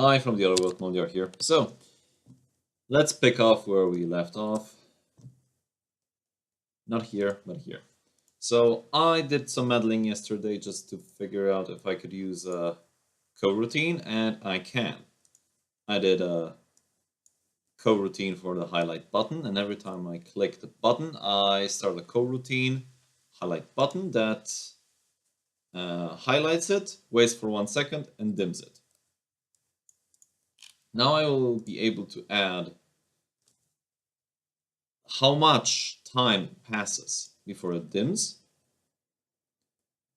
Hi from the other world, Moldiar here. So, let's pick off where we left off. Not here, but here. So, I did some meddling yesterday just to figure out if I could use a coroutine, and I can. I did a coroutine for the highlight button, and every time I click the button, I start a coroutine highlight button that highlights it, waits for 1 second, and dims it. Now I will be able to add how much time passes before it dims,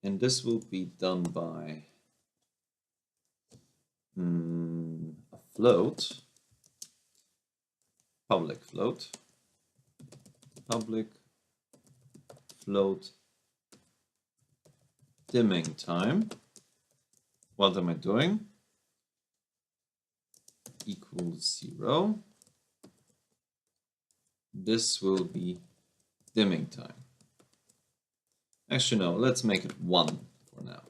and this will be done by a float, public float dimming time. What am I doing? Equals 0. This will be dimming time. Actually, no, let's make it 1 for now.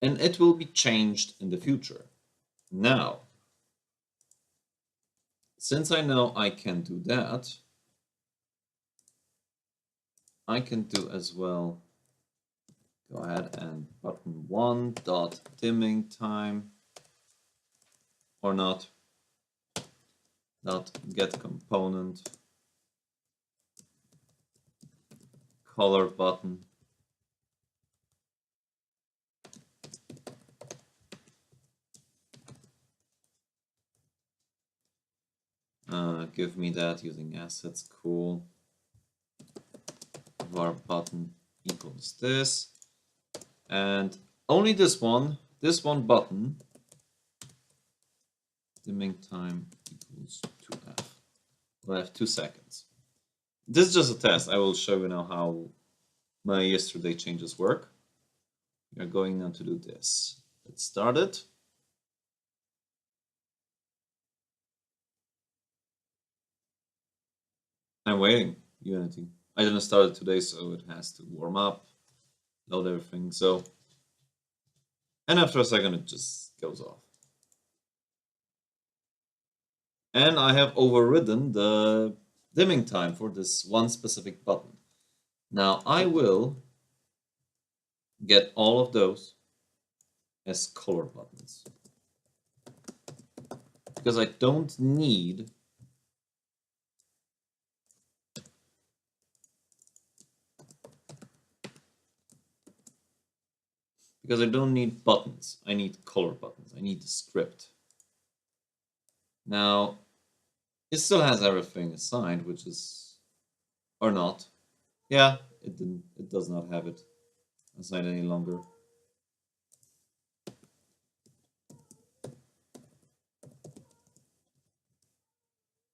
And it will be changed in the future. Now, since I know I can do that, I can do as well, go ahead and button 1 dot dimming time, or not, dot get component color button. Give me that using assets, cool. Var button equals this, and only this one button, dimming time equals 2f. We'll have 2 seconds. This is just a test. I will show you now how my yesterday changes work. We are going now to do this. Let's start it. I'm waiting, Unity. I didn't start it today, so it has to warm up, load everything. So, and after a second, it just goes off. And I have overridden the dimming time for this one specific button. Now I will get all of those as color buttons, because I don't need buttons. I need color buttons. I need the script. Now, it still has everything assigned, which is, or not. Yeah, it didn't. It does not have it assigned any longer.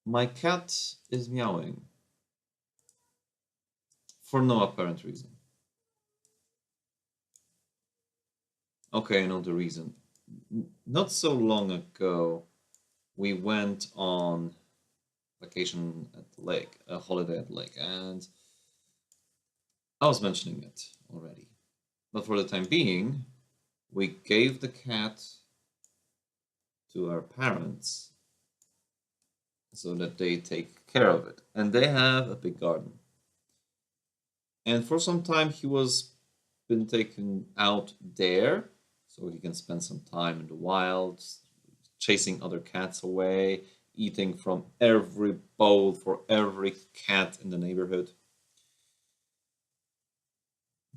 My cat is meowing for no apparent reason. Okay, I know the reason. Not so long ago, we went on vacation at the lake, a holiday at the lake, and I was mentioning it already. But for the time being, we gave the cat to our parents so that they take care of it. And they have a big garden. And for some time he was been taken out there so he can spend some time in the wild, chasing other cats away, eating from every bowl for every cat in the neighborhood.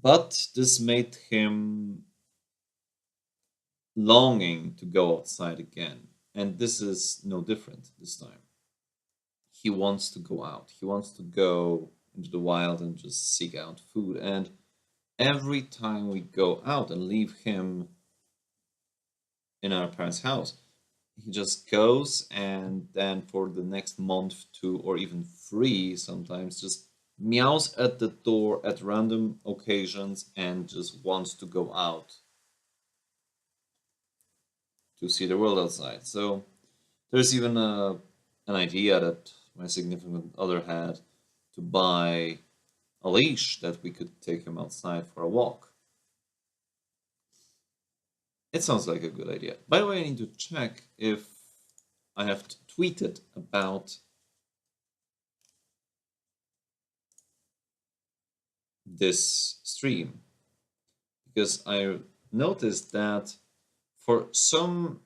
But this made him longing to go outside again. And this is no different this time. He wants to go out. He wants to go into the wild and just seek out food. And every time we go out and leave him in our parents' house, he just goes, and then for the next month, 2, or even 3 sometimes, just meows at the door at random occasions and just wants to go out to see the world outside. So there's even an idea that my significant other had to buy a leash that we could take him outside for a walk. It sounds like a good idea. By the way, I need to check if I have tweeted about this stream, because I noticed that for some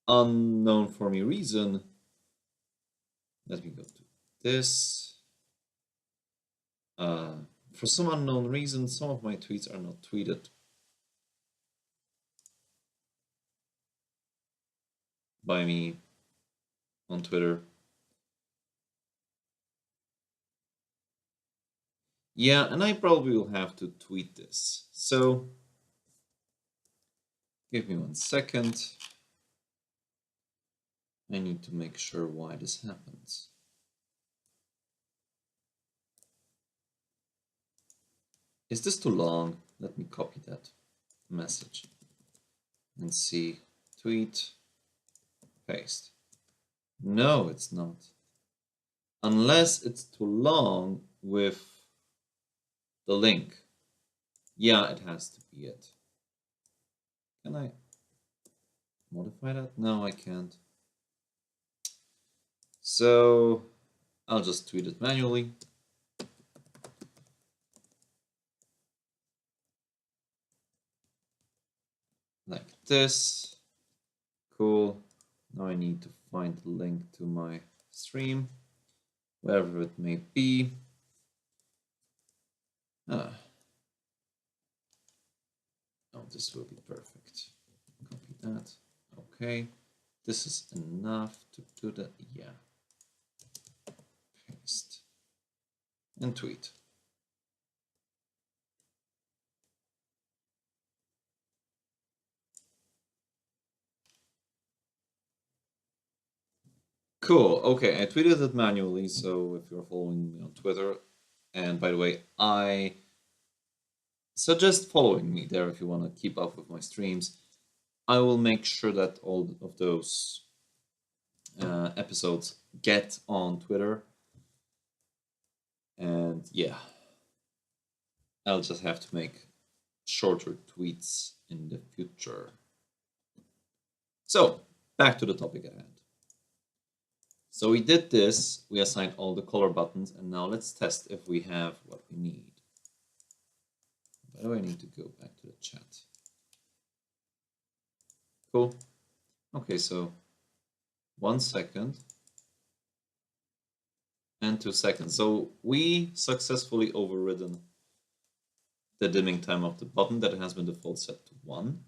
unknown for me reason, let me go to this. For some unknown reason, some of my tweets are not tweeted by me on Twitter. Yeah, and I probably will have to tweet this. So give me 1 second. I need to make sure why this happens. Is this too long? Let me copy that message and see. Tweet, paste. No, it's not. Unless it's too long with the link. Yeah, it has to be it. Can I modify that? No, I can't. So I'll just tweet it manually. Like this. Cool. Now I need to find the link to my stream, wherever it may be. Oh, this will be perfect. Copy that. Okay. This is enough to do that. Yeah. Paste. And tweet. Cool. Okay, I tweeted it manually, so if you're following me on Twitter, and by the way, I suggest following me there if you want to keep up with my streams. I will make sure that all of those episodes get on Twitter. And yeah, I'll just have to make shorter tweets in the future. So, back to the topic at hand. So we did this, we assigned all the color buttons, and now let's test if we have what we need. By the way, I need to go back to the chat. Cool. Okay, so 1 second and 2 seconds. So we successfully overridden the dimming time of the button that has been default set to 1.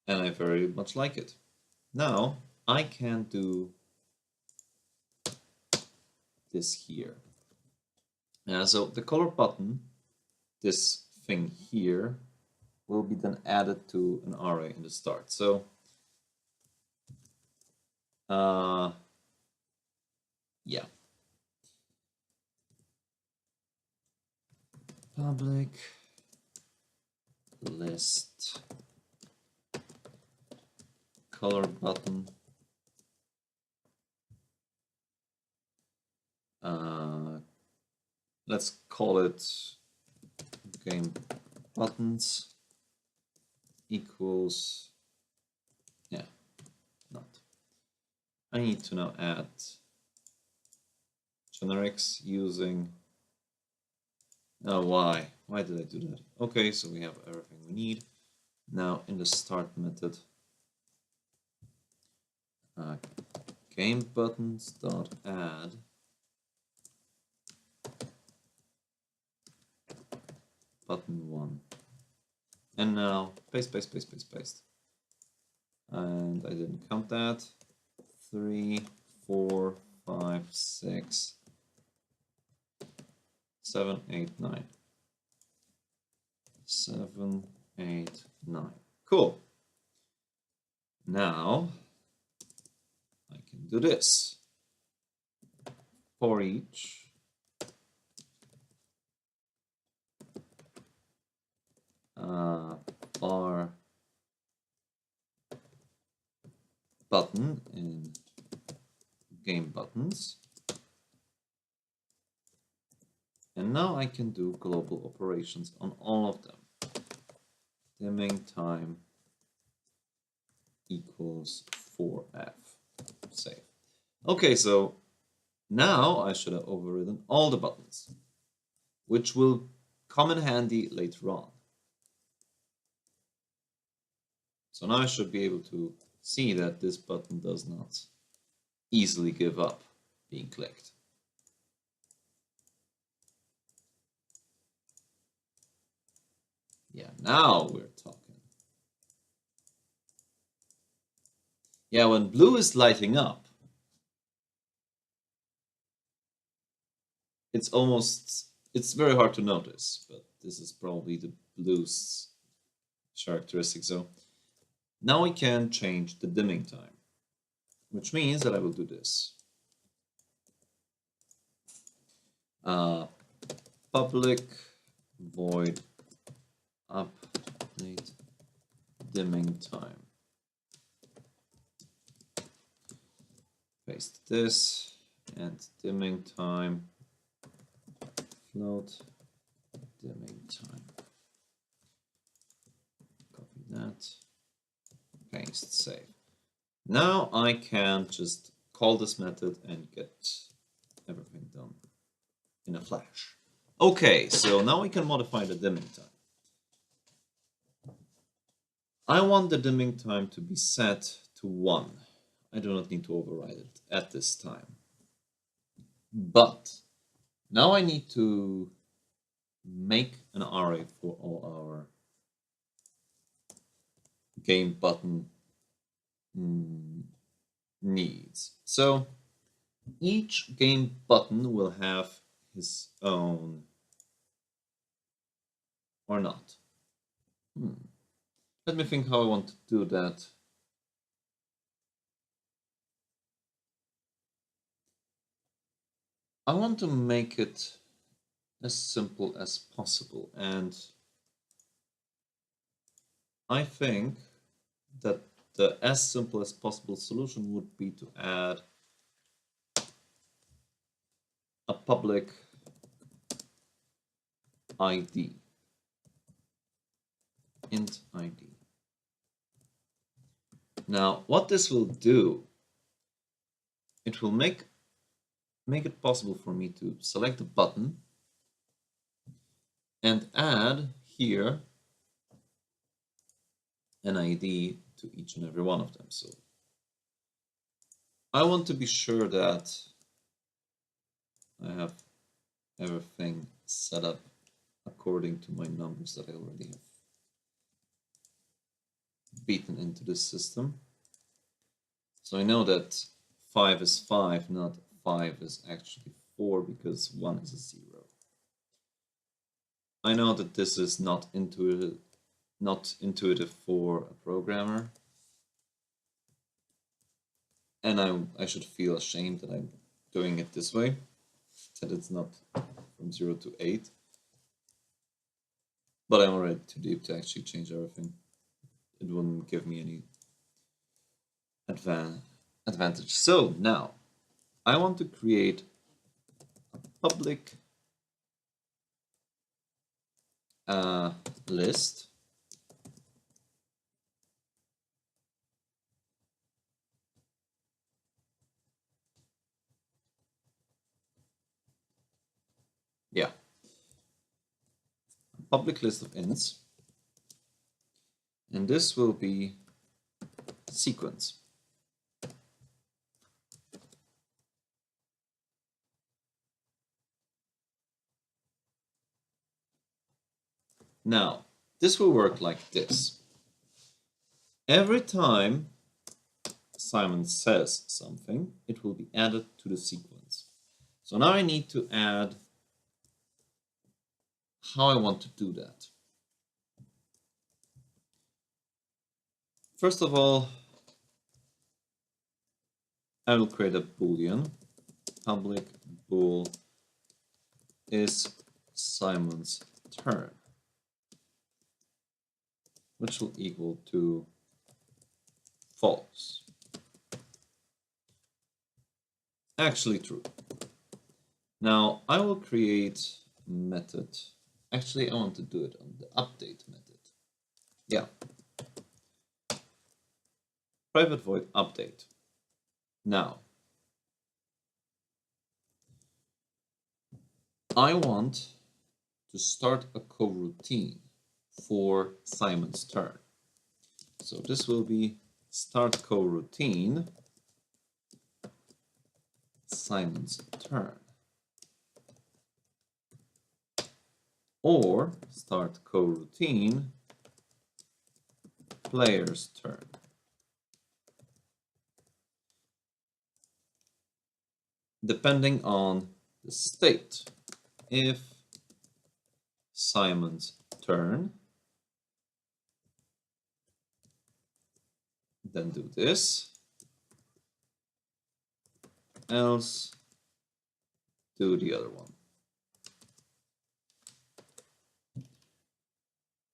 And I very much like it. Now I can do this here. So the color button, this thing here, will be then added to an array in the start. So yeah. Public list color button. Let's call it game buttons equals, yeah, not. I need to now add generics using, why did I do that? Okay, so we have everything we need. Now in the start method, game buttons dot add button 1, and now paste. And I didn't count that. 3, 4, 5, 6, 7, 8, 9. 7, 8, 9. Cool. Now I can do this. For each bar button in game buttons. And now I can do global operations on all of them. dimming time equals 4f. Save. Okay, so now I should have overridden all the buttons, which will come in handy later on. So now I should be able to see that this button does not easily give up being clicked. Yeah, now we're talking. Yeah, when blue is lighting up, it's very hard to notice, but this is probably the blue's characteristic. So now we can change the dimming time, which means that I will do this. Public void update dimming time. Paste this and dimming time float dimming time. Copy that. Paste, save. Now I can just call this method and get everything done in a flash. Okay, so now we can modify the dimming time. I want the dimming time to be set to 1. I do not need to override it at this time. But now I need to make an array for all our game button needs. So each game button will have his own, or not. Let me think how I want to do that. I want to make it as simple as possible, and I think that the as simple as possible solution would be to add a public ID, int ID. Now, what this will do, it will make it possible for me to select the button and add here an ID to each and every one of them. So I want to be sure that I have everything set up according to my numbers that I already have beaten into this system. So I know that 5 is 5, not 5 is actually 4, because 1 is a 0. I know that this is not intuitive for a programmer, and I should feel ashamed that I'm doing it this way, that it's not from 0 to 8. But I'm already too deep to actually change everything. It wouldn't give me any advantage. So now I want to create a public list public list of ints, and this will be sequence. Now, this will work like this. Every time Simon says something, it will be added to the sequence. So now I need to add how I want to do that. First of all, I will create a boolean. Public bool is Simon's turn, which will equal to false. Actually true. Now I will create a method. Actually, I want to do it on the update method. Yeah. Private void update. Now, I want to start a coroutine for Simon's turn. So this will be start coroutine, Simon's turn. Or start coroutine, player's turn. Depending on the state. If Simon's turn, then do this. Else, do the other one.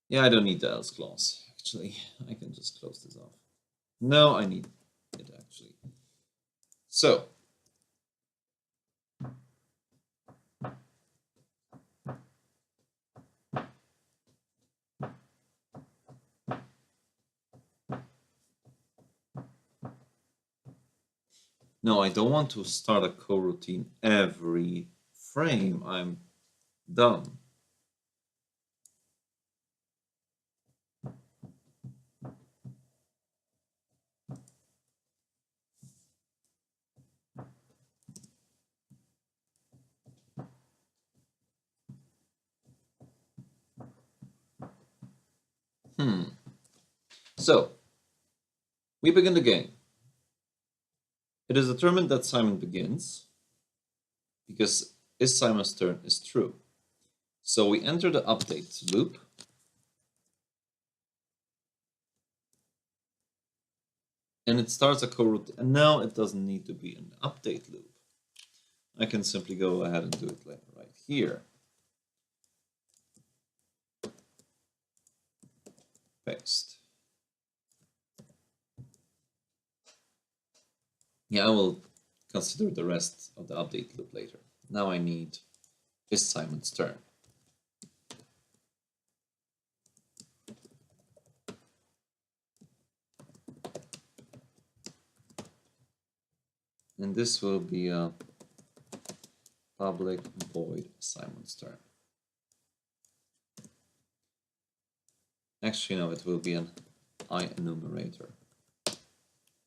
Yeah, I don't need the else clause, actually. I can just close this off. No, I need it, actually. So, no, I don't want to start a coroutine every frame. I'm done. So, we begin the game. It is determined that Simon begins because is Simon's turn is true. So we enter the update loop. And it starts a coroutine. And now it doesn't need to be an update loop. I can simply go ahead and do it right here. Paste. Yeah, I will consider the rest of the update loop later. Now I need is Simon's turn. And this will be a public void Simon's turn. Actually, no, it will be an enumerator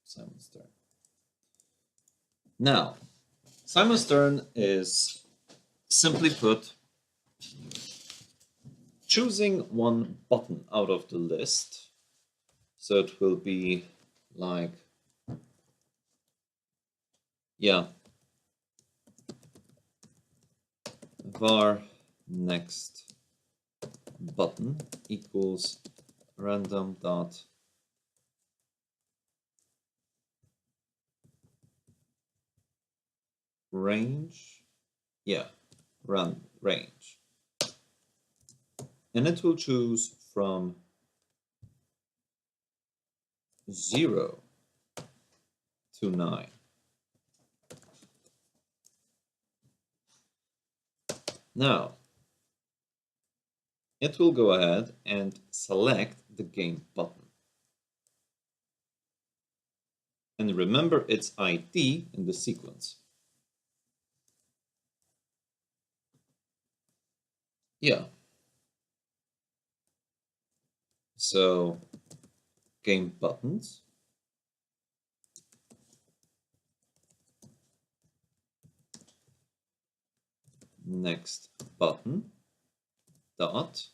Simon's turn. Now, Simon's turn is simply put choosing one button out of the list. So it will be like, yeah, var next button equals random dot range, yeah, run range, and it will choose from 0 to 9. Now, it will go ahead and select the game button. And remember its ID in the sequence. Yeah. So, game buttons. Next button dot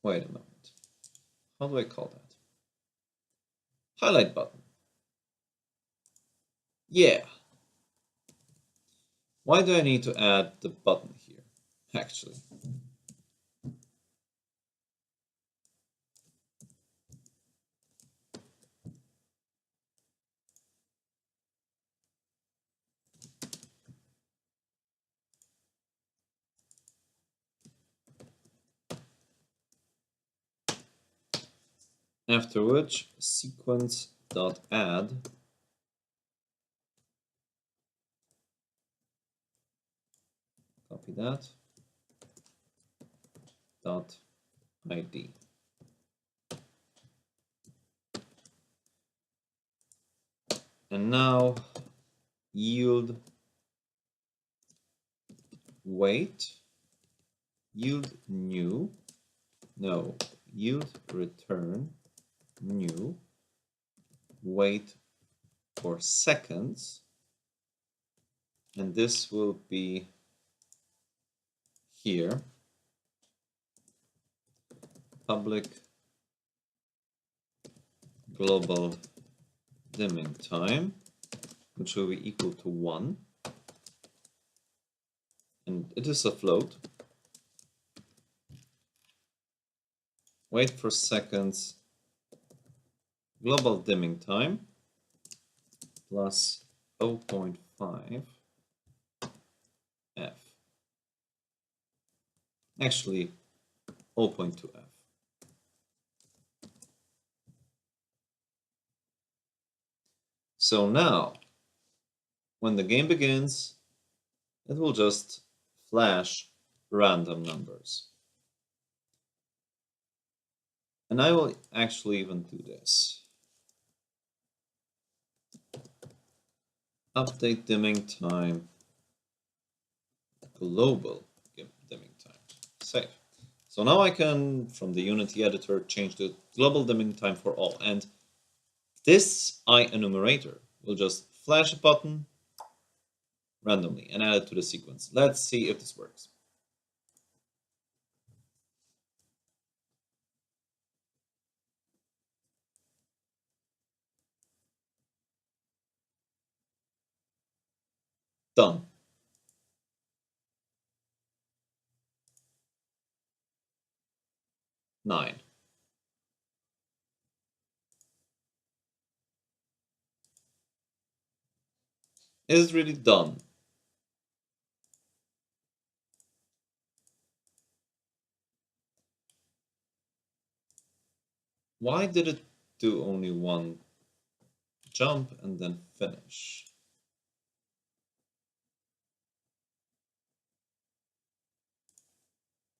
wait a moment. How do I call that? Highlight button. Yeah. Why do I need to add the button here, actually? After which, sequence.add Copy that. Dot ID. And now yield wait, yield new, no, yield return new, wait for seconds, and this will be here, public global dimming time, which will be equal to 1, and it is a float. Wait for seconds, global dimming time plus 0.5 f. Actually, 0.2 f. So now, when the game begins, it will just flash random numbers. And I will actually even do this. Update dimming time, global dimming time, save. So now I can, from the Unity editor, change the global dimming time for all. And this enumerator will just flash a button randomly and add it to the sequence. Let's see if this works. Done. Nine. Is it really done? Why did it do only one jump and then finish?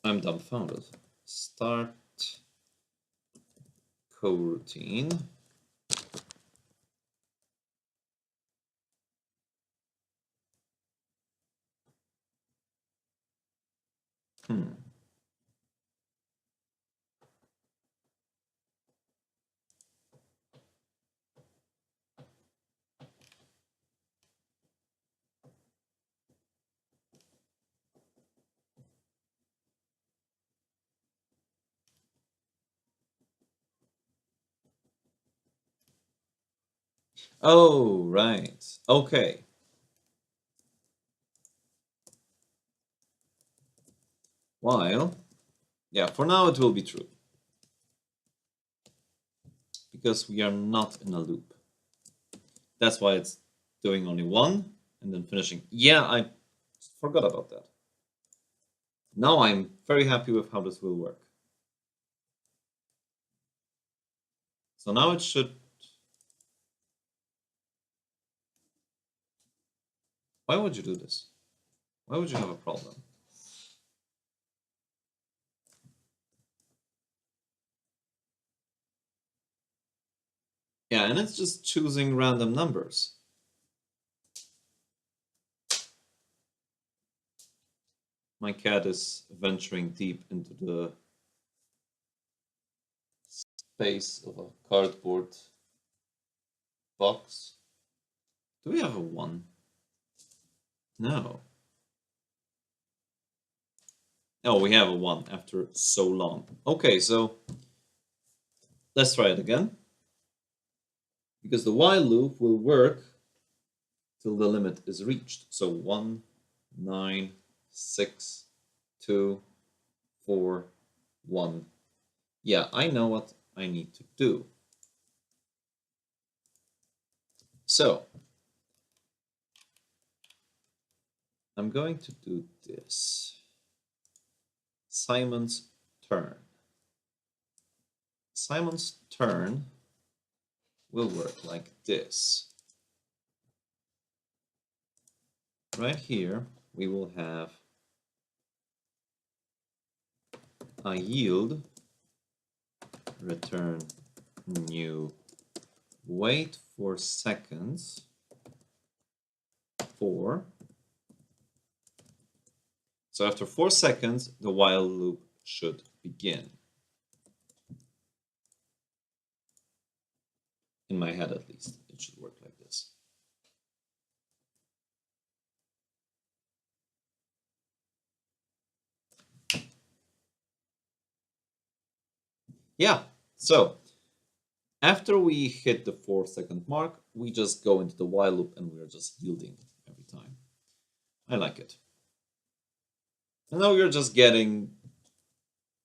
I'm dumbfounded. Start coroutine. Oh, right. Okay. While, yeah, for now it will be true. Because we are not in a loop. That's why it's doing only one and then finishing. Yeah, I forgot about that. Now I'm very happy with how this will work. So now it should... Why would you do this? Why would you have a problem? Yeah, and it's just choosing random numbers. My cat is venturing deep into the space of a cardboard box. Do we have a 1? No. Oh, we have a 1 after so long. Okay, so let's try it again. Because the while loop will work till the limit is reached. So 1, 9, 6, 2, 4, 1. Yeah, I know what I need to do. So I'm going to do this. Simon's turn. Simon's turn will work like this. Right here, we will have a yield, return new, wait 4 seconds for. So after 4 seconds, the while loop should begin. In my head, at least, it should work like this. Yeah, so after we hit the 4 second mark, we just go into the while loop and we're just yielding every time. I like it. And now we're just getting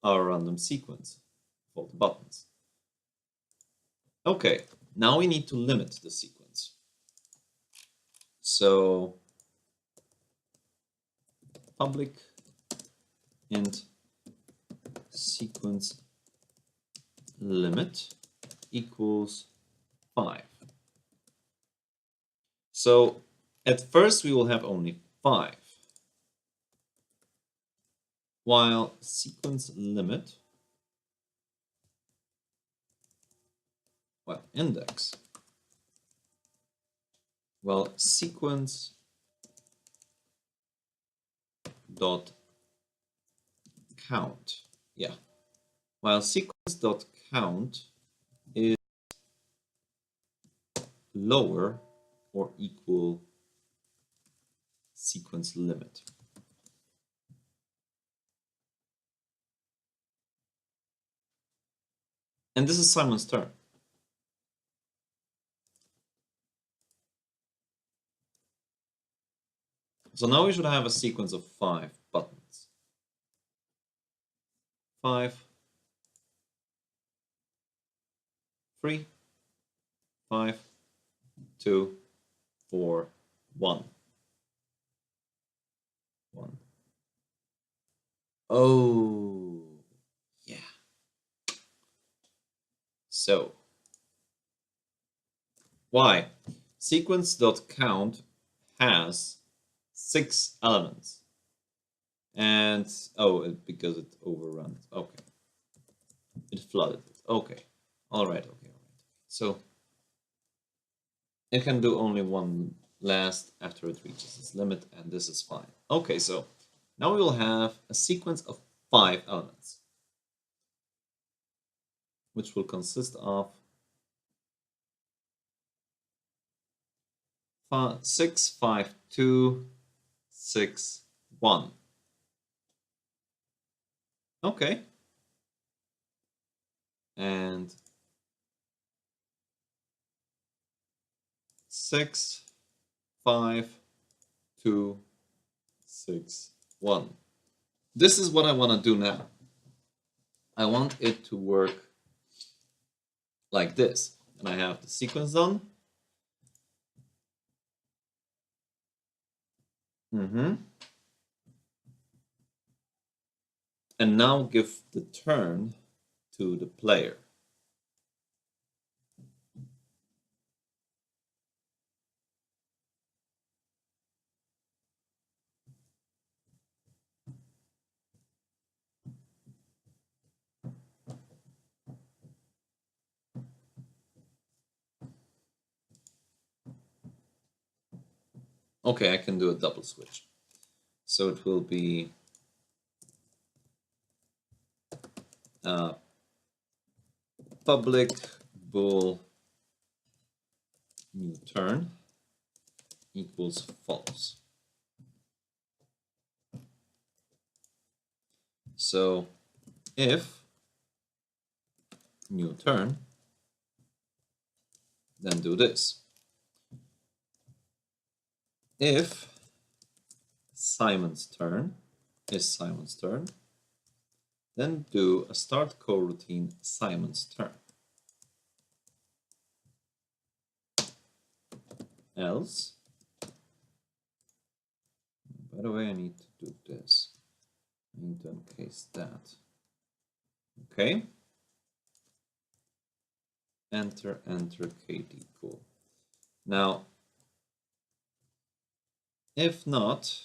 our random sequence of the buttons. Okay, now we need to limit the sequence. So public int sequence limit equals 5. So at first we will have only 5, while sequence limit, well, index, well, sequence dot count, yeah, while sequence dot count is lower or equal sequence limit. And this is Simon's turn. So now we should have a sequence of 5 buttons. 5, 3, 5, 2, 4, 1. 1. Oh, yeah. So, why? Sequence.count has 6 elements. And, oh, because it overran it. Okay. It flooded it. Okay. All right. So, it can do only one last after it reaches its limit, and this is fine. Okay, so now we will have a sequence of 5 elements, which will consist of 6, 5, 2, 6, 1. Okay. And 6, 5, 2, 6, 1. This is what I want to do now. I want it to work like this. And I have the sequence done. And now give the turn to the player. Okay, I can do a double switch. So it will be public bool new turn equals false. So if new turn, then do this. If Simon's turn is Simon's turn, then do a start coroutine Simon's turn. Else, by the way, I need to do this. I need to encase that. Okay. Enter KD, cool. Now, if not,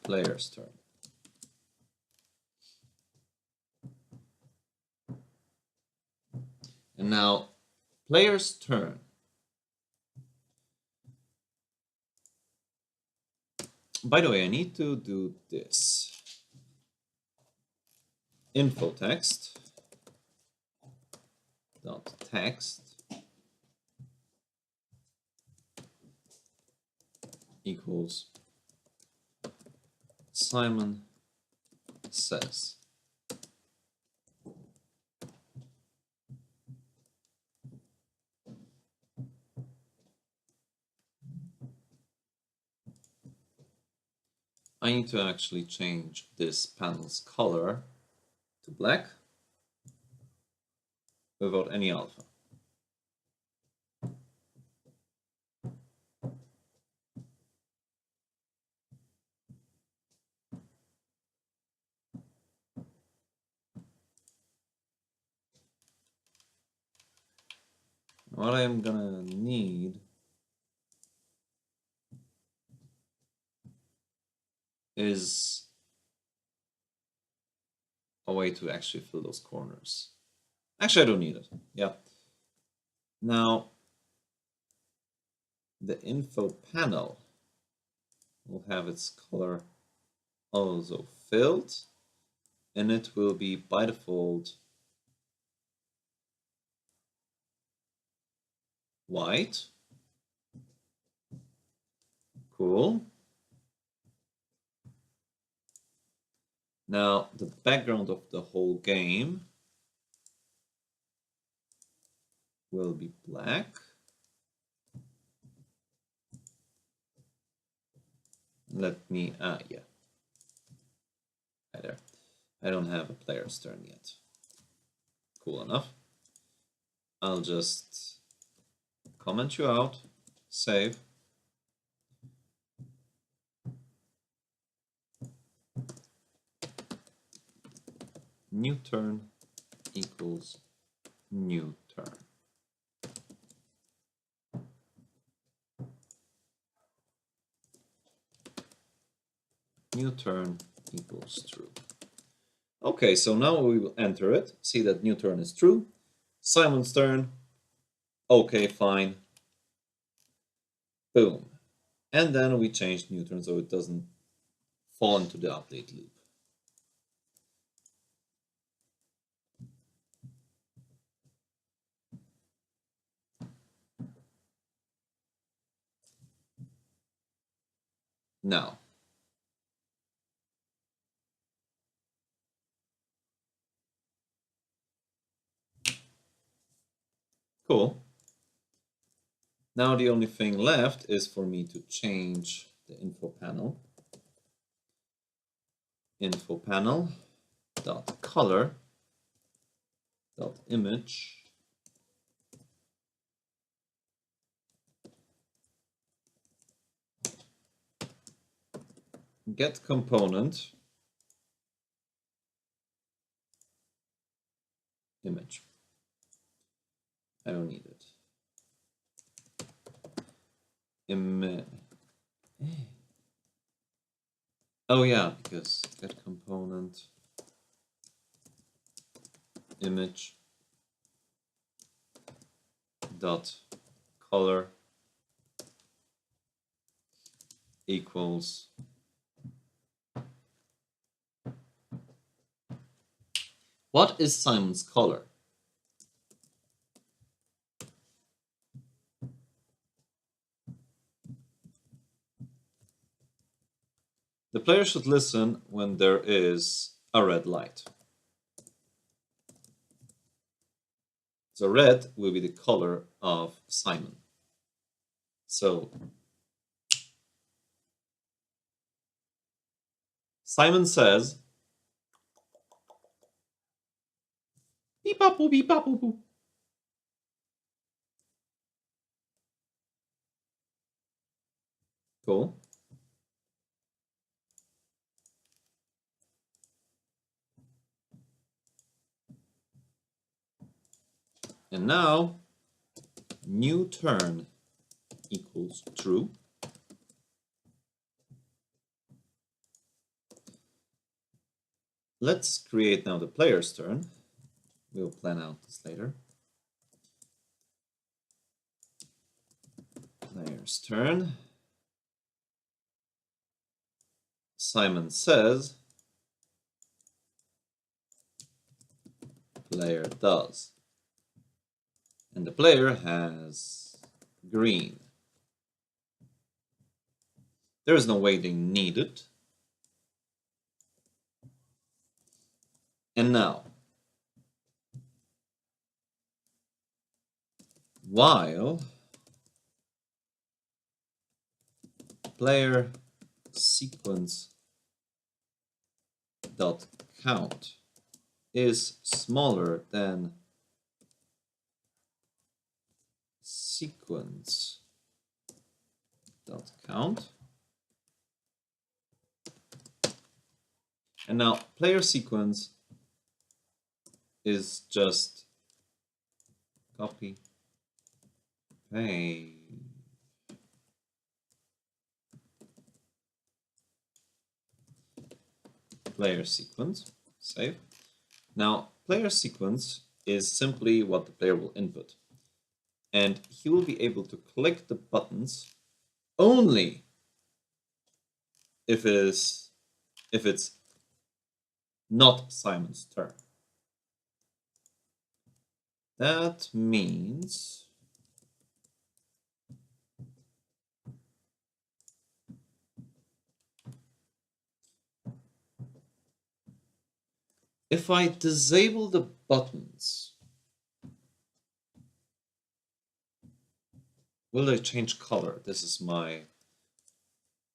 player's turn. And now, player's turn. By the way, I need to do this. Info text dot text equals Simon says. I need to actually change this panel's color to black without any alpha. What I'm gonna need is a way to actually fill those corners. Actually, I don't need it. Yeah. Now, the info panel will have its color also filled, and it will be by default white. Cool. Now, the background of the whole game will be black. Let me, yeah. Hi there. I don't have a player's turn yet. Cool enough. I'll just comment you out, save. New turn equals new turn. New turn equals true. Okay, so now we will enter it. See that new turn is true. Simon's turn. Okay, fine. Boom. And then we change new turn so it doesn't fall into the update loop. Now, cool. Now the only thing left is for me to change the info panel. Info panel dot color dot image get component image. I don't need it. Oh yeah, because get component image dot color equals what is Simon's color? The player should listen when there is a red light. So red will be the color of Simon. So Simon says, beep bop boo beep bop boo boo. Cool. And now new turn equals true. let's create now the player's turn. We'll plan out this later. Player's turn. Simon says, player does. And the player has green. There is no waiting needed. And now, while player sequence dot count is smaller than sequence dot count, and now player sequence is just copy paste. Player sequence, save. Now, player sequence is simply what the player will input. And he will be able to click the buttons only if it's not Simon's turn. That means if I disable the buttons, will they change color? This is my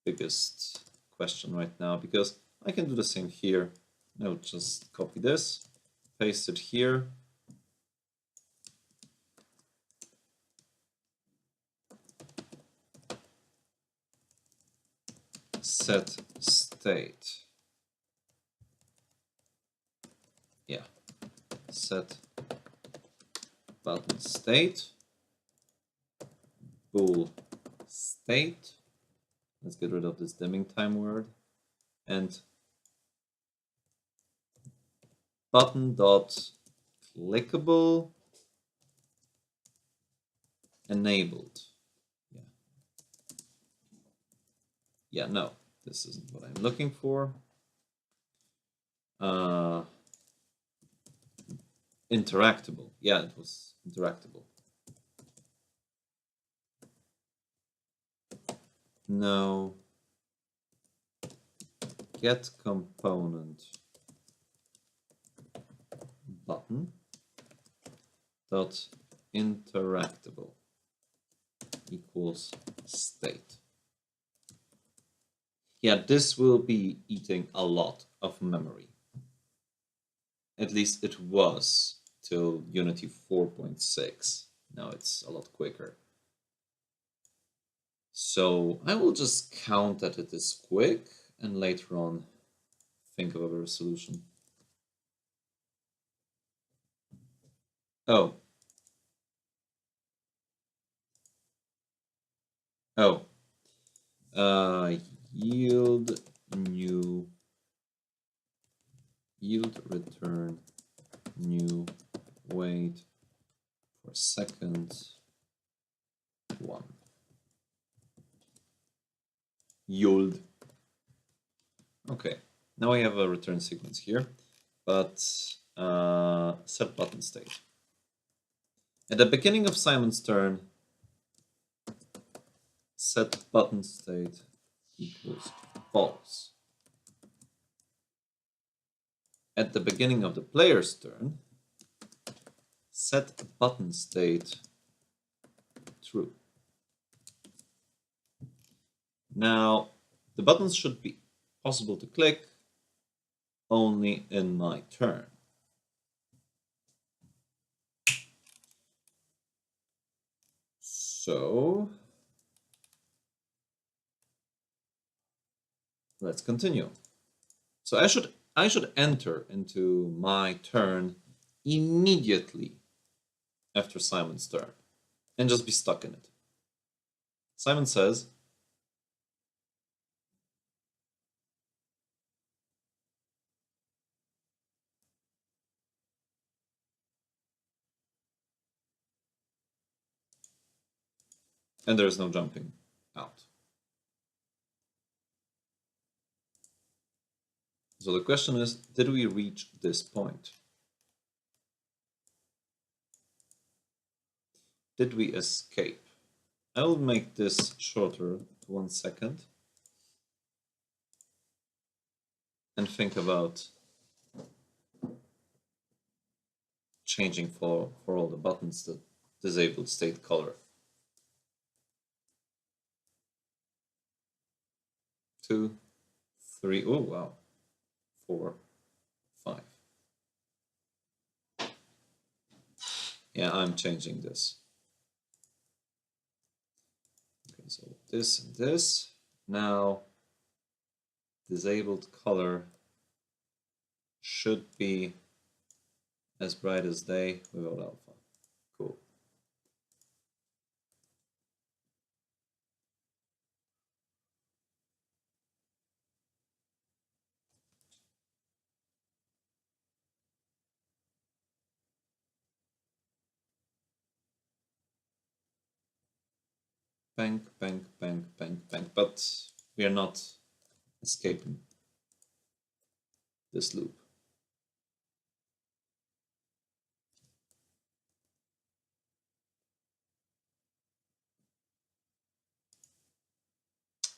biggest question right now, because I can do the same here. I'll just copy this, paste it here. Set state. Yeah. Set button state. Bool state. Let's get rid of this dimming time word. And button dot clickable enabled. Yeah, no, this isn't what I'm looking for. Interactable. Yeah, it was interactable. No. Get component button dot interactable equals state. Yeah, this will be eating a lot of memory. At least it was till Unity 4.6. Now it's a lot quicker. So I will just count that it is quick and later on think of a better solution. Oh. Oh. Yield new yield return new wait for second 1. Yield. Okay, now I have a return sequence here, but set button state. At the beginning of Simon's turn, set button state equals false. At the beginning of the player's turn, set button state true. Now, the buttons should be possible to click only in my turn. So, let's continue. So I should enter into my turn immediately after Simon's turn and just be stuck in it. Simon says, And there's no jumping out. So the question is, did we reach this point? Did we escape? I will make this shorter to 1 second and think about changing for all the buttons the disabled state color. 2, 3, oh wow, 4, 5. Yeah, I'm changing this. Okay, so this and this. Now, disabled color should be as bright as day without alpha. Cool. Bang, bang, bang, bang, bang. But we are not escaping this loop.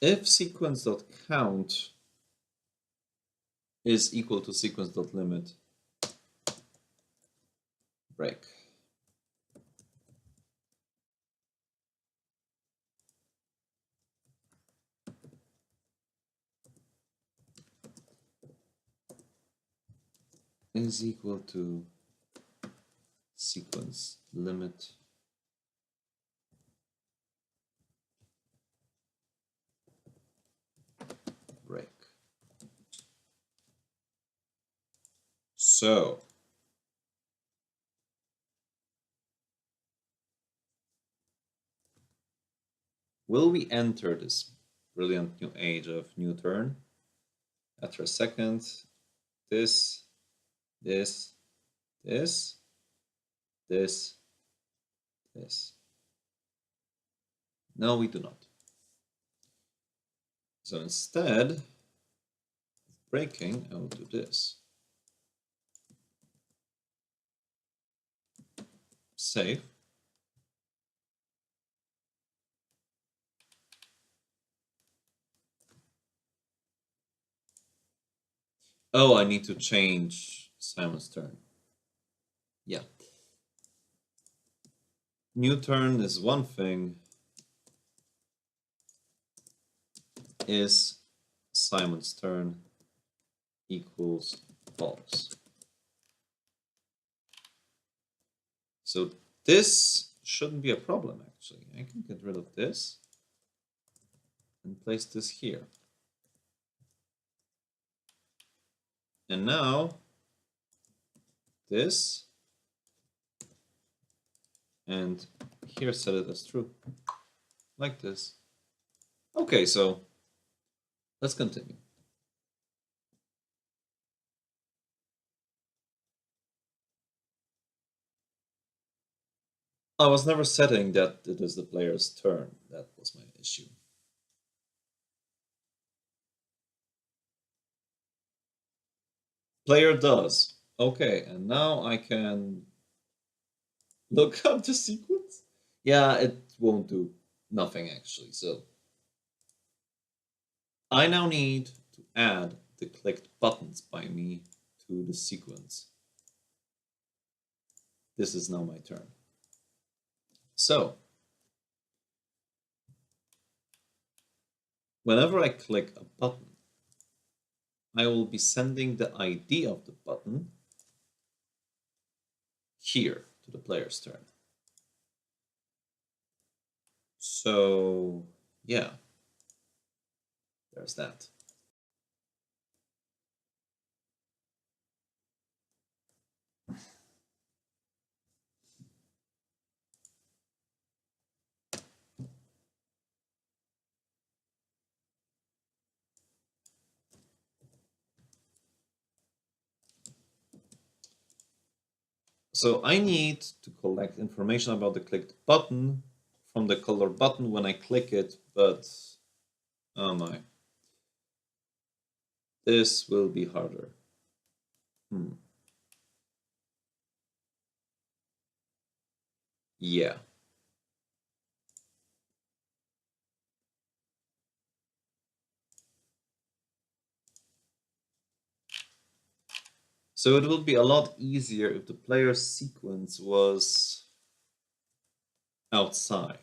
If sequence.count is equal to sequence.limit, break. Is equal to sequence limit break. So will we enter this brilliant new age of new turn? After a second, this, this, this, this, this. No, we do not. So instead of breaking, I will do this. Save. Oh, I need to change Simon's turn. Yeah. New turn is one thing. Is Simon's turn equals false. So this shouldn't be a problem, actually. I can get rid of this and place this here. And now this, and here set it as true, like this. Okay, so let's continue. I was never setting that it is the player's turn. That was my issue. Player does. Okay, and now I can look up the sequence. Yeah, it won't do nothing actually. So I now need to add the clicked buttons by me to the sequence. This is now my turn. So whenever I click a button, I will be sending the ID of the button here to the player's turn. So yeah, there's that. So I need to collect information about the clicked button from the color button when I click it, but oh my. This will be harder. Yeah. So it would be a lot easier if the player sequence was outside.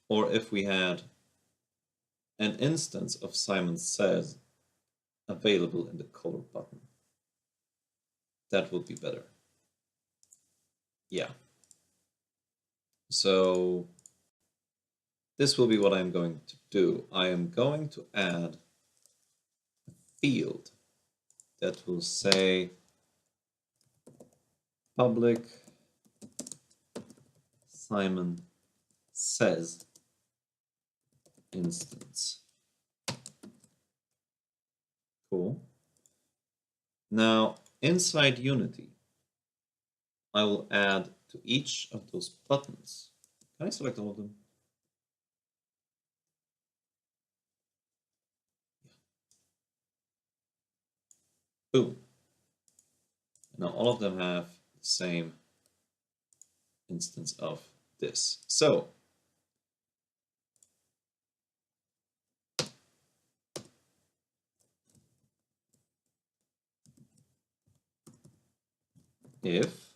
Or if we had an instance of Simon Says available in the color button. That would be better. Yeah. So this will be what I'm going to do. I am going to add a field that will say public Simon Says instance. Cool. Now, inside Unity, I will add to each of those buttons. Can I select all of them? Boom. Now all of them have the same instance of this. So if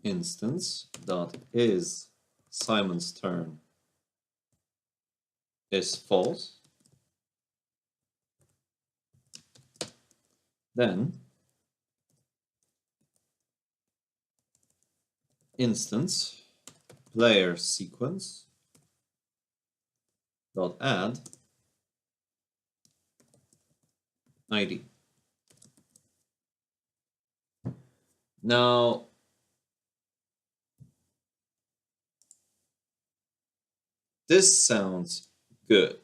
instance dot is Simon's turn is false, then instance player sequence dot add ID. Now this sounds good.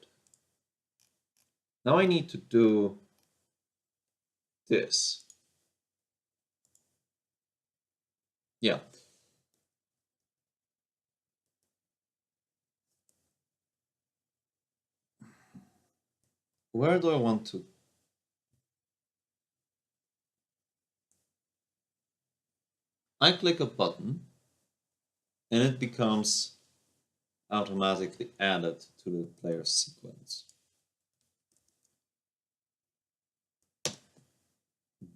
Now I need to do this. Yeah. Where do I want to? I click a button and it becomes automatically added to the player sequence.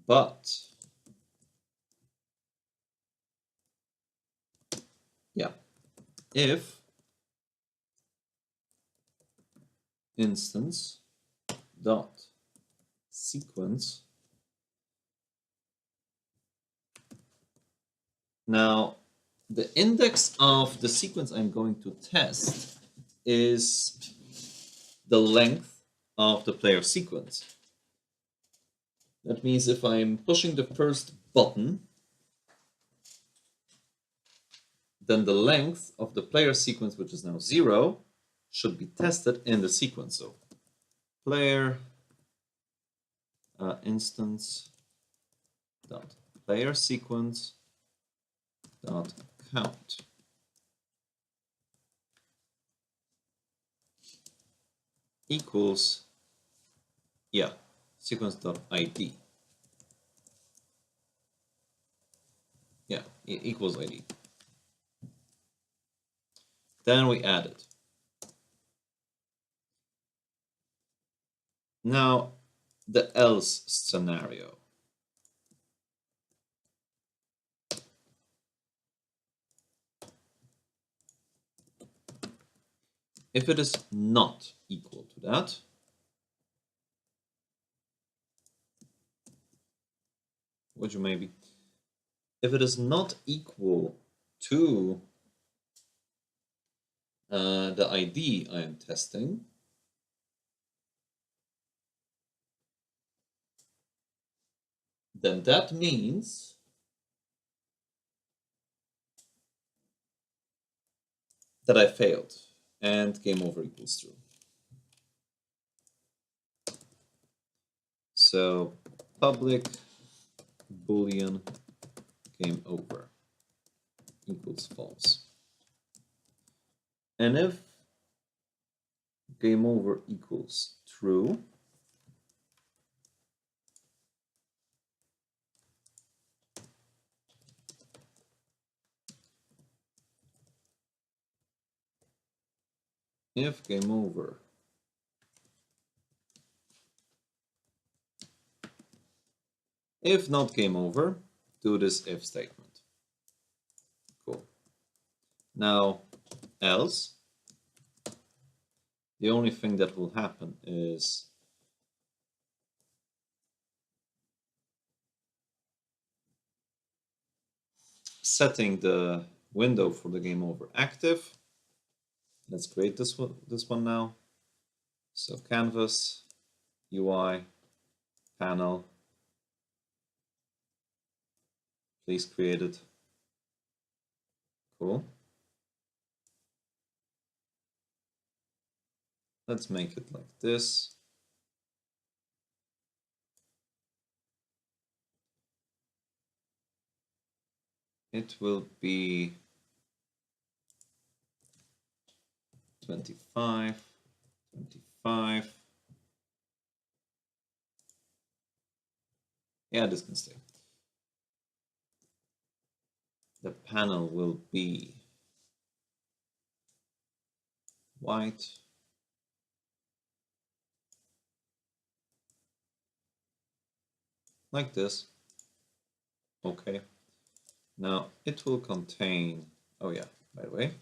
But yeah, if instance dot sequence. Now, the index of the sequence I'm going to test is the length of the player sequence. That means if I'm pushing the first button, then the length of the player sequence, which is now 0, should be tested in the sequence. So player instance dot player sequence dot count equals sequence dot ID. Yeah, equals ID. Then we add it. Now, the else scenario. If it is not equal to that, would you maybe? If it is not equal to the ID I am testing, then that means that I failed and game over equals true. So public boolean game over equals false. And if game over equals true, if game over if not game over, do this if statement. Cool. Now, else, the only thing that will happen is setting the window for the game over active. Let's create this one now. So canvas, UI, panel. Please create it. Cool. Let's make it like this. It will be 25, 25. Yeah, this can stay. The panel will be white. Like this. Okay. Now it will contain, oh yeah, by the way,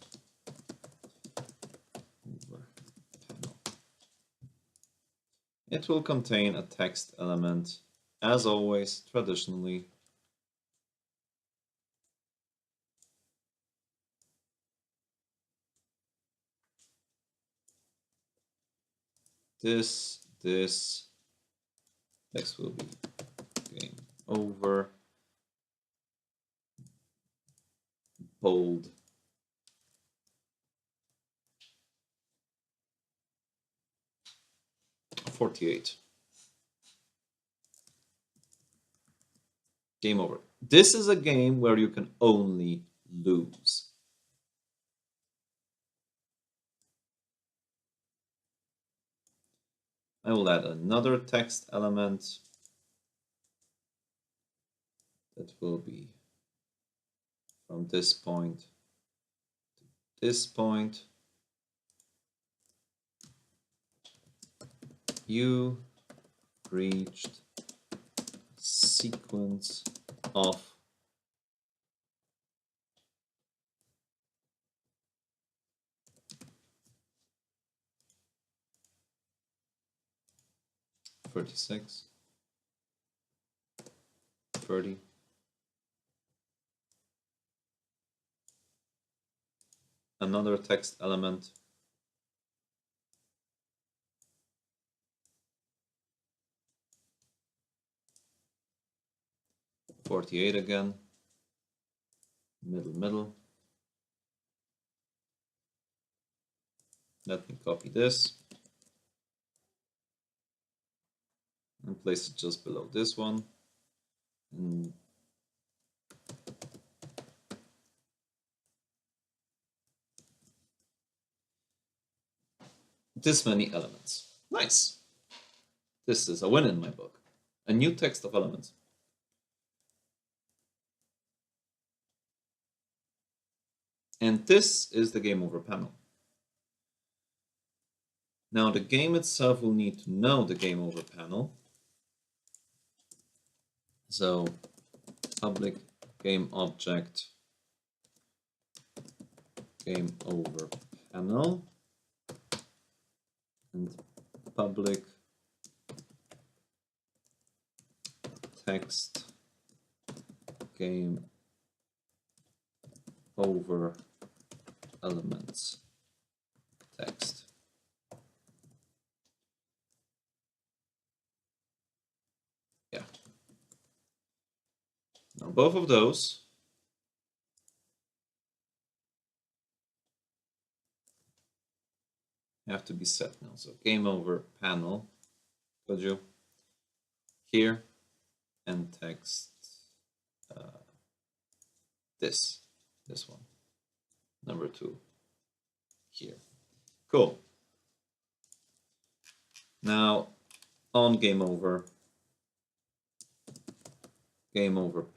it will contain a text element, as always, traditionally. This text will be game over, bold, .48. Game over. This is a game where you can only lose. I will add another text element that will be from this point to this point. You reached sequence of .36, 30, another text element, .48 again, middle. Let me copy this and place it just below this one. And this many elements. Nice. This is a win in my book. A new text of elements. And this is the game over panel. Now the game itself will need to know the game over panel. So public game object game over panel and public text game over elements text. Yeah. Now both of those have to be set now. So game over panel, told you. here and text this one, number 2 here. Cool. Now on game over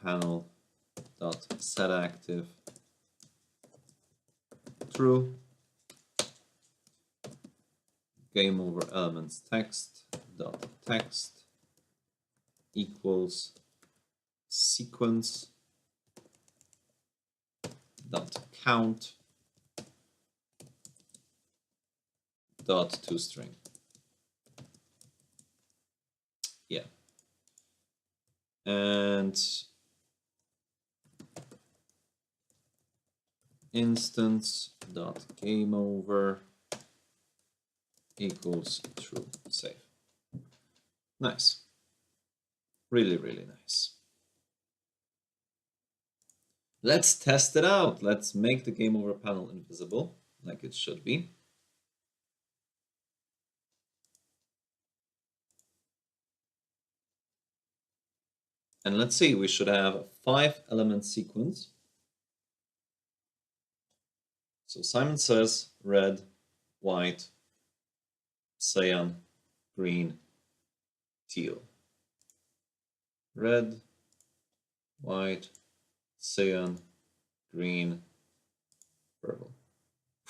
panel dot set active true, game over elements text dot text equals sequence dot count dot toString. Yeah. And instance dot game over equals true. Save. Nice. Really, really nice. Let's test it out. Let's make the game over panel invisible, like it should be. And let's see, we should have a 5-element sequence. So Simon says red, white, cyan, green, teal. Red, white, cyan, green, purple.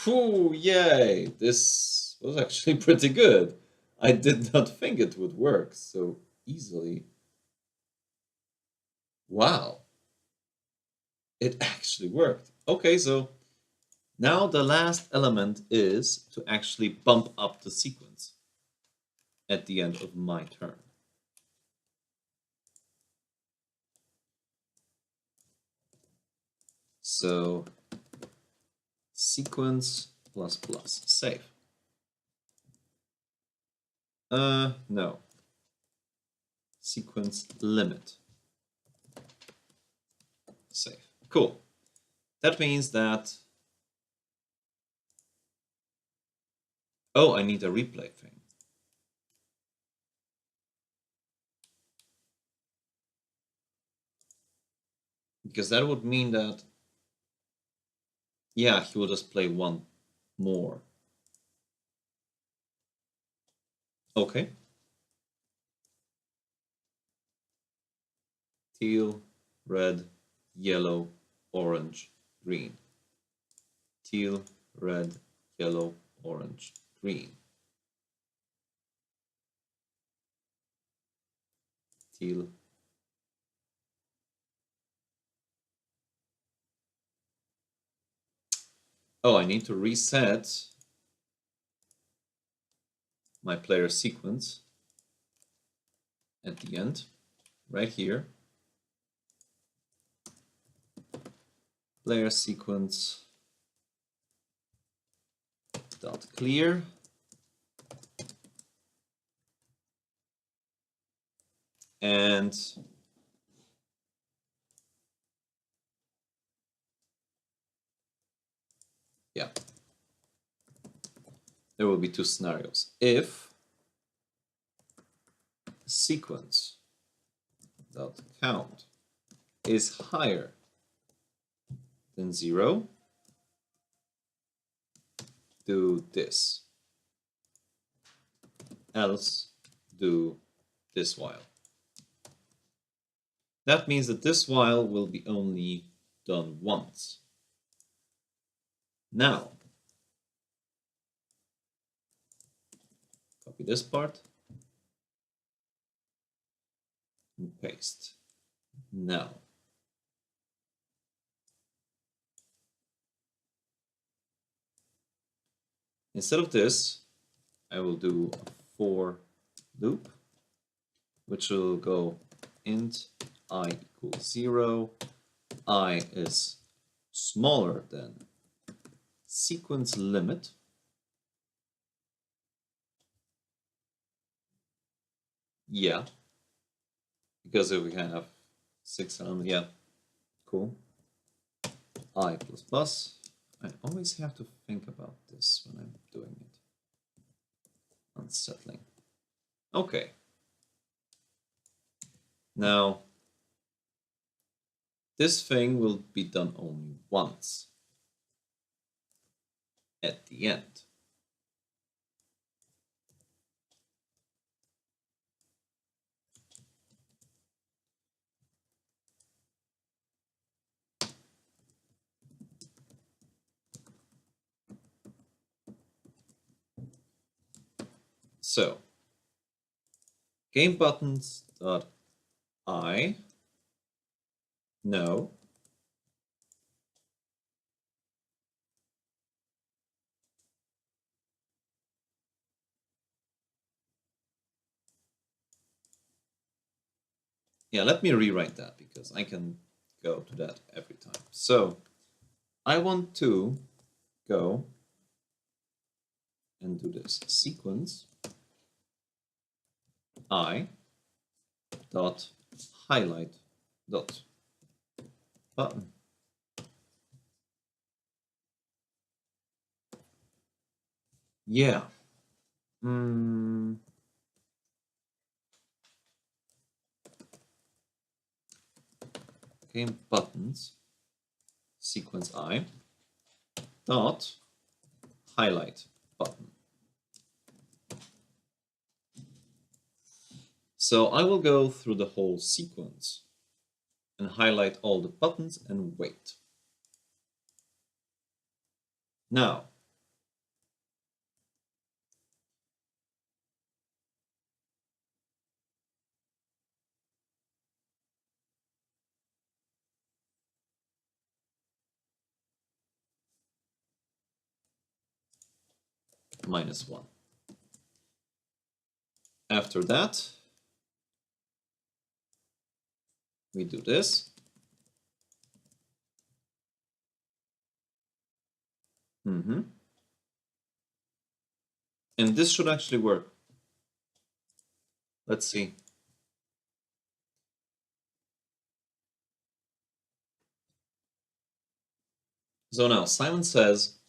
Whew, yay! This was actually pretty good. I did not think it would work so easily. Wow. It actually worked. Okay, so now the last element is to actually bump up the sequence at the end of my turn. So sequence plus plus save. No. Sequence limit. Save. Cool. That means that... Oh, I need a replay thing. Because that would mean that... Yeah, he will just play one more. Okay. Teal, red, yellow, orange, green. Teal, red, yellow, orange, green. Teal. Oh, I need to reset my player sequence at the end, right here. Player sequence dot clear. And yeah, there will be 2 scenarios. If sequence dot count is higher than 0, do this. Else do this while. That means that this while will be only done once. Now, copy this part and paste. Now, instead of this, I will do a for loop, which will go int I equals 0. I is smaller than sequence limit. Yeah, because if we have 6 elements, yeah, cool. I plus plus. I always have to think about this when I'm doing it. Unsettling. Okay. Now, this thing will be done only once at the end. So, game buttons dot I no yeah, let me rewrite that because I can go to that every time. So I want to go and do this sequence I dot highlight dot button. Yeah. Game buttons sequence I dot highlight button. So I will go through the whole sequence and highlight all the buttons and wait. Now, -1. After that, we do this. And this should actually work. Let's see. So now Simon says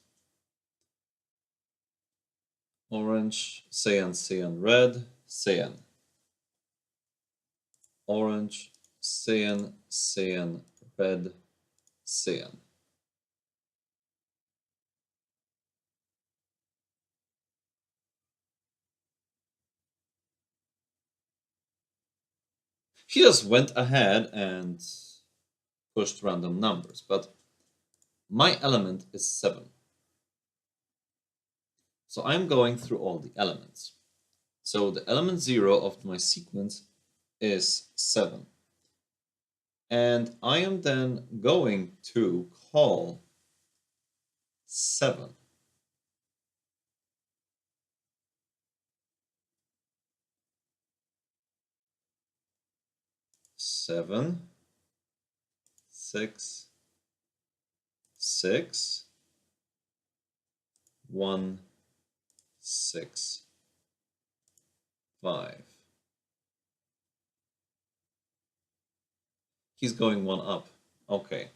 orange, cyan, cyan, red, cyan. Orange, cyan, cyan, red, cyan. He just went ahead and pushed random numbers, but my element is 7. So I'm going through all the elements. So the element 0 of my sequence is 7. And I am then going to call 7. Seven, 6, 6, 1, 6, 5. He's going 1 up. Okay.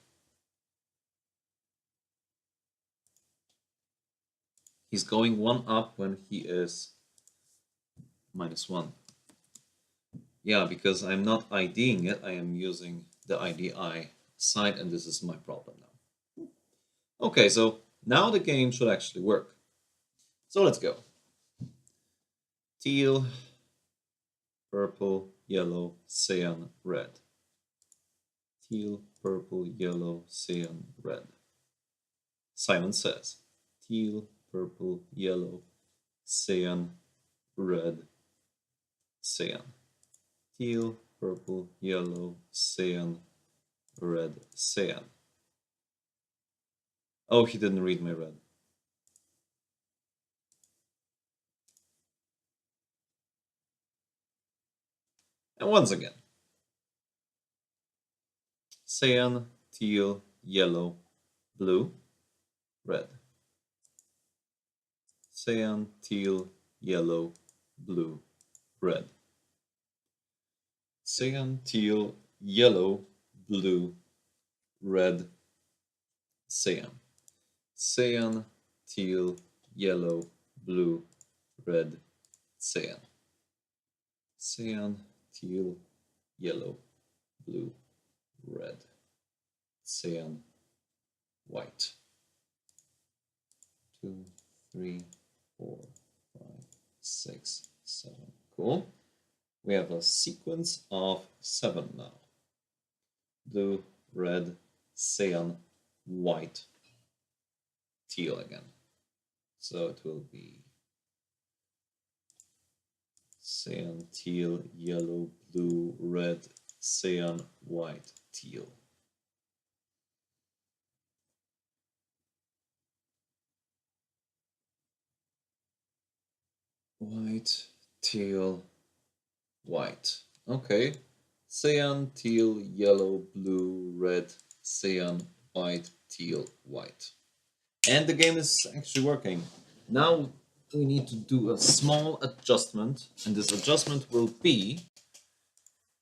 He's going 1 up when he is -1. Yeah, because I'm not IDing it, I am using the ID I assigned, and this is my problem now. Okay, so now the game should actually work. So let's go. Teal, purple, yellow, cyan, red. Teal, purple, yellow, cyan, red. Simon says, teal, purple, yellow, cyan, red, cyan. Teal, purple, yellow, cyan, red, cyan. Oh, he didn't read my red. And once again, cyan, teal, yellow, blue, red. Cyan, teal, yellow, blue, red. Cyan, teal, yellow, blue, red, cyan. Cyan, teal, yellow, blue, red, cyan. Cyan, teal, yellow, blue, red, cyan, white. 2, 3, 4, 5, 6, 7. Cool. We have a sequence of 7 now. Blue, red, cyan, white, teal again. So it will be cyan, teal, yellow, blue, red, cyan, white, teal. White, teal, white. Okay. Cyan, teal, yellow, blue, red, cyan, white, teal, white. And the game is actually working. Now we need to do a small adjustment, and this adjustment will be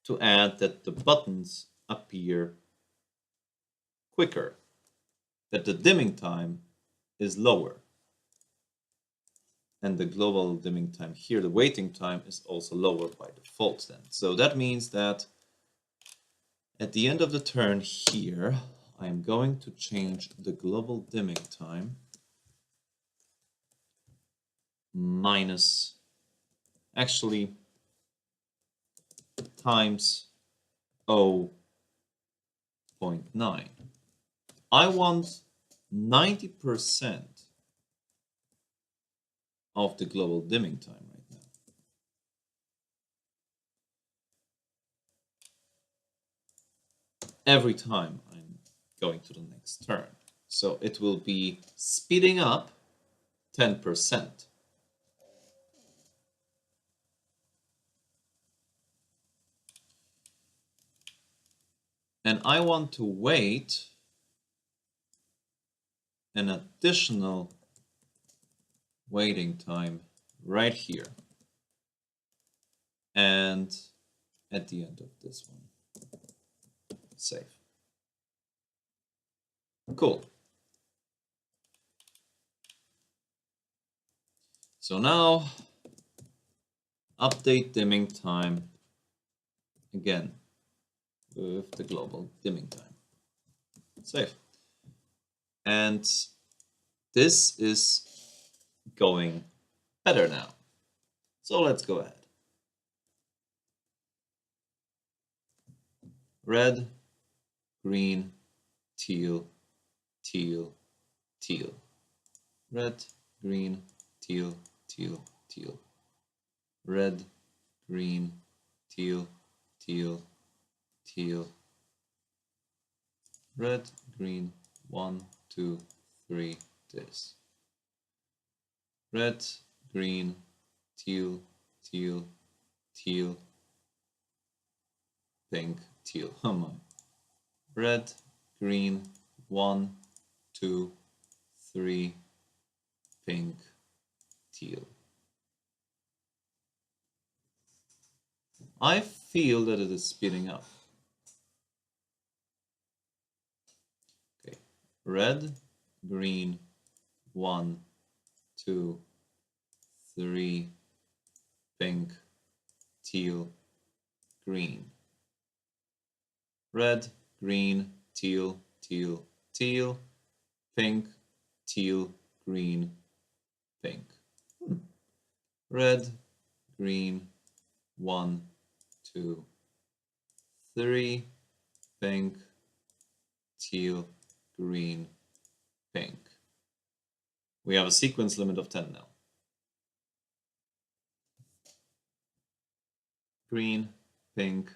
to add that the buttons appear quicker, that the dimming time is lower. And the global dimming time here, the waiting time, is also lower by default then. So that means that at the end of the turn here, I'm going to change the global dimming time minus, actually, times 0.9. I want 90% of the global dimming time right now. Every time I'm going to the next turn. So it will be speeding up 10%. And I want to wait an additional waiting time right here. And at the end of this one. Save. Cool. So now, update dimming time again with the global dimming time. Save. And this is going better now. So let's go ahead. Red, green, teal, teal, teal. Red, green, teal, teal, teal. Red, green, teal, teal, teal. Red, green, 1, 2, 3, this. Red, green, teal, teal, teal, pink, teal. Oh my. Red, green, 1, 2, 3, pink, teal. I feel that it is speeding up. Okay, red, green, 1, 2, 3, pink, teal, green. Red, green, teal, teal, teal, pink, teal, green, pink. Red, green, 1, 2, 3, pink, teal, green, pink. We have a sequence limit of 10 now. Green, pink,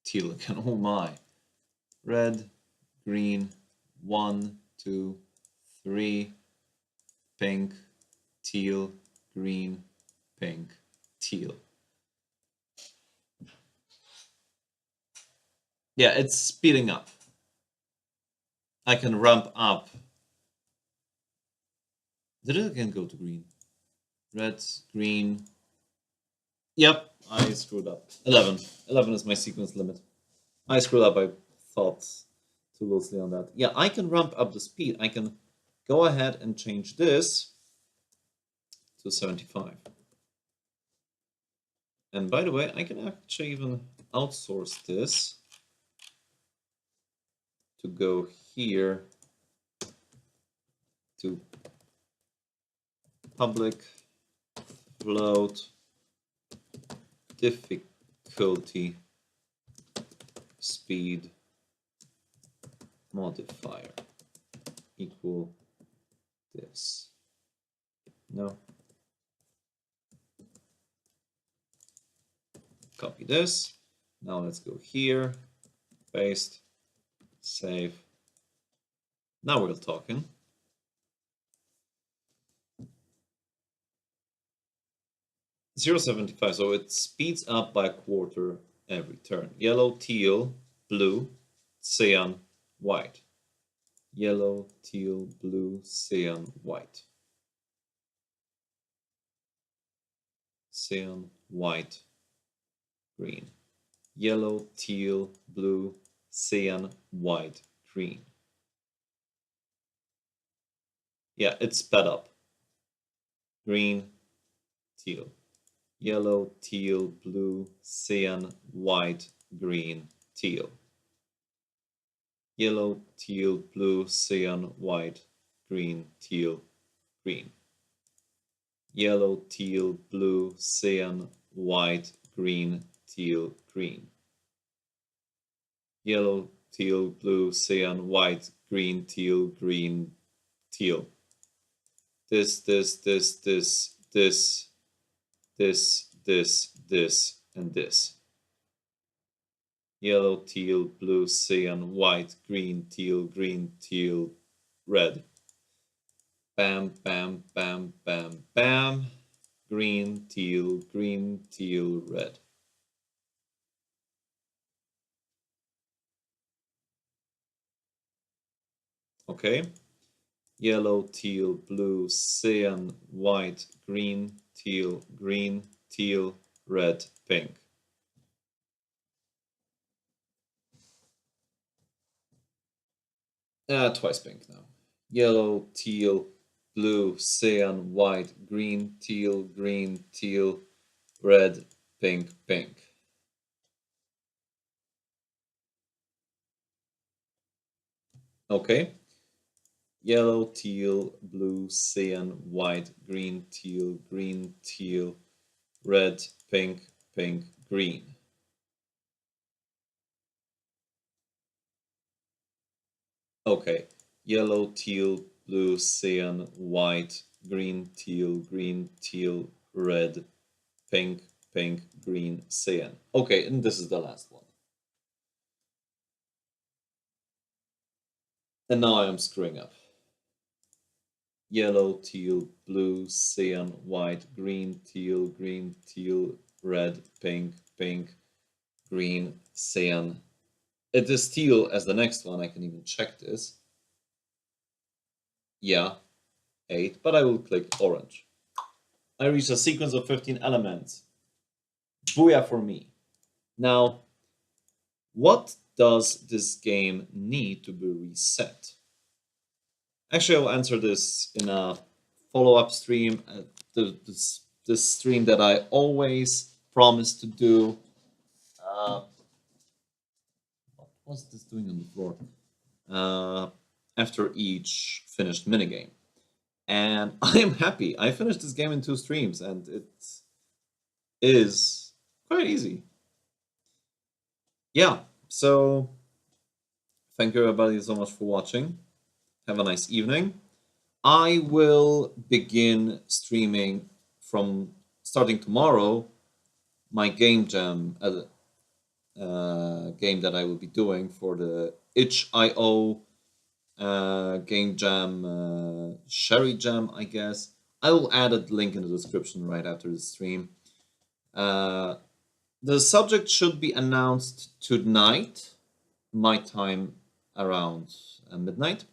teal again. Oh my. Red, green, 1, 2, 3, pink, teal, green, pink, teal. Yeah, it's speeding up. I can ramp up. Did it again go to green? Red, green. Yep, I screwed up. 11. 11 is my sequence limit. I screwed up. I thought too loosely on that. Yeah, I can ramp up the speed. I can go ahead and change this to 75. And by the way, I can actually even outsource this to go here to public float difficulty speed modifier equal this. No. Copy this. Now let's go here, paste, save. Now we're talking. .075, so it speeds up by a quarter every turn. Yellow, teal, blue, cyan, white. Yellow, teal, blue, cyan, white. Cyan, white, green. Yellow, teal, blue, cyan, white, green. Yeah, it's sped up. Green, teal. Yellow, teal, blue, cyan, white, green, teal. Yellow, teal, blue, cyan, white, green, teal, green. Yellow, teal, blue, cyan, white, green, teal, green. Yellow, teal, blue, cyan, white, green, teal, green, teal. This, and this. Yellow, teal, blue, cyan, white, green, teal, red. Bam, bam, bam, bam, bam. Green, teal, red. Okay. Yellow, teal, blue, cyan, white, green, teal, red, pink. Twice pink now. Yellow, teal, blue, cyan, white, green, teal, red, pink, pink. Okay. Yellow, teal, blue, cyan, white, green, teal, red, pink, pink, green. Okay. Yellow, teal, blue, cyan, white, green, teal, red, pink, pink, green, cyan. Okay, and this is the last one. And now I am screwing up. Yellow, teal, blue, cyan, white, green, teal, red, pink, pink, green, cyan. It is teal as the next one. I can even check this. Yeah, 8, but I will click orange. I reached a sequence of 15 elements. Booyah for me. Now, what does this game need to be reset? Actually, I'll answer this in a follow-up stream. This stream that I always promise to do. What was this doing on the floor? After each finished minigame. And I am happy. I finished this game in 2 streams, and it is quite easy. Yeah, so thank you everybody so much for watching. Have a nice evening. I will begin streaming from starting tomorrow my game jam, game that I will be doing for the itch.io game jam, Sherry Jam, I guess. I will add a link in the description right after the stream. The subject should be announced tonight, my time around midnight.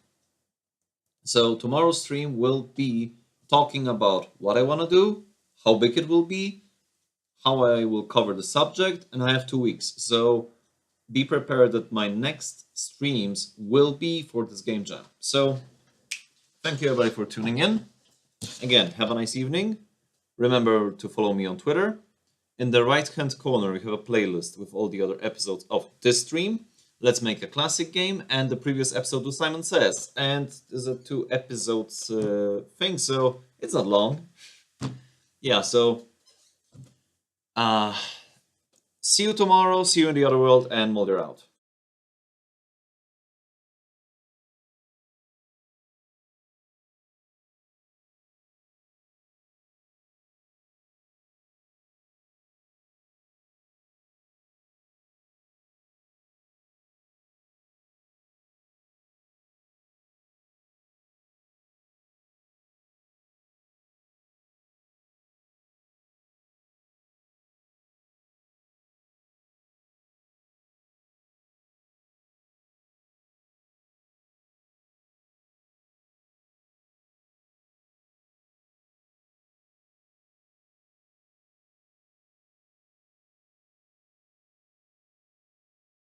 So tomorrow's stream will be talking about what I want to do, how big it will be, how I will cover the subject, and I have 2 weeks. So be prepared that my next streams will be for this game jam. So thank you everybody for tuning in. Again, have a nice evening. Remember to follow me on Twitter. in the right-hand corner, we have a playlist with all the other episodes of this stream. Let's Make a Classic Game and the previous episode with Simon Says. And there's a 2 episodes thing, so it's not long. Yeah, so see you tomorrow, see you in the other world, and Moldiar out.